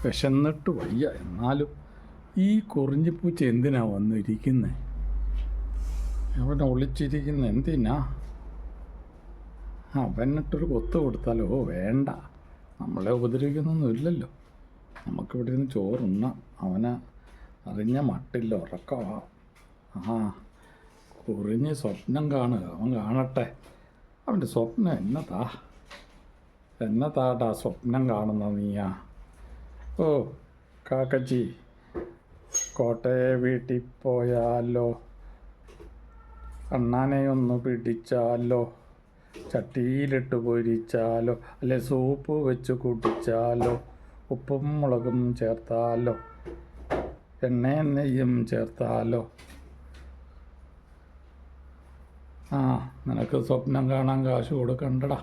വിശന്നിട്ട് വയ്യ. എന്നാലും ഈ കുറിഞ്ഞിപ്പൂച്ച എന്തിനാ വന്നിരിക്കുന്നത്? അവനെ ഒളിച്ചിരിക്കുന്ന എന്തിനാ? അവനിട്ടൊരു കൊത്ത് കൊടുത്താലോ? വേണ്ട, നമ്മളെ ഉപദ്രവിക്കുന്നൊന്നുമില്ലല്ലോ. നമുക്കിവിടെ ഇരുന്ന് ചോറുണ്ണാം. അവന് അറിഞ്ഞ മട്ടില്ല, ഉറക്കമാ. ആ, കുറിഞ്ഞ് സ്വപ്നം കാണുക. അവൻ കാണട്ടെ. അവൻ്റെ സ്വപ്നം എന്നതാടാ സ്വപ്നം കാണുന്ന നീയാ? ഓ കാക്കച്ചി, കോട്ടയെ വീട്ടിൽ പോയാലോ? അണ്ണാനെ ഒന്ന് പിടിച്ചാലോ? ചട്ടിയിലിട്ട് പൊരിച്ചാലോ? അല്ലെ സൂപ്പ് വെച്ച് കുടിച്ചാലോ? ഉപ്പും മുളകും ചേർത്താലോ? എണ്ണയും നെയ്യും ചേർത്താലോ? ആ, നിനക്ക് സ്വപ്നം കാണാൻ കാശ് കൊടുക്കണ്ടടാ.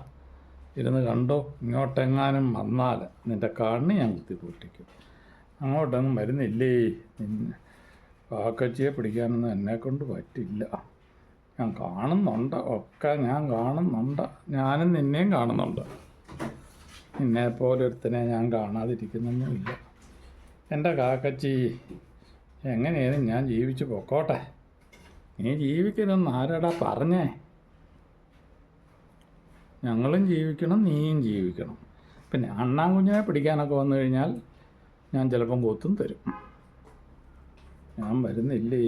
ഇരുന്ന് കണ്ടോ. ഇങ്ങോട്ടെങ്ങാനും വന്നാൽ നിൻ്റെ കണ്ണ് ഞാൻ കുത്തിപ്പൊട്ടിക്കും. അങ്ങോട്ടൊന്നും വരുന്നില്ലേ? കാക്കച്ചിയെ പിടിക്കാനൊന്നും എന്നെക്കൊണ്ട് പറ്റില്ല. ഞാൻ കാണുന്നുണ്ട്, ഒക്കെ ഞാൻ കാണുന്നുണ്ട്. ഞാനും നിന്നെയും കാണുന്നുണ്ട്. നിന്നെപ്പോലെ ഒരുത്തനെ ഞാൻ കാണാതിരിക്കുന്നൊന്നുമില്ല. എൻ്റെ കാക്കച്ചി, എങ്ങനെയാണ് ഞാൻ ജീവിച്ചു പൊക്കോട്ടെ? നീ ജീവിക്കണമെന്ന് ആരാടാ പറഞ്ഞേ? ഞങ്ങളും ജീവിക്കണം, നീയും ജീവിക്കണം. പിന്നെ അണ്ണാൻകുഞ്ഞിനെ പിടിക്കാനൊക്കെ വന്നു കഴിഞ്ഞാൽ ഞാൻ ചിലപ്പം കൊത്തും തരും. ഞാൻ വരുന്നില്ലേ.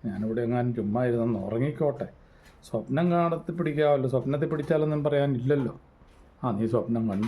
ഞാനിവിടെ എങ്ങാനും ചുമ്മാ ഇരുന്നൊന്ന് ഉറങ്ങിക്കോട്ടെ. സ്വപ്നം കാണത്തി പിടിക്കാമല്ലോ. സ്വപ്നത്തിൽ പിടിച്ചാലൊന്നും പറയാനില്ലല്ലോ. ആ, നീ സ്വപ്നം കണ്ടു.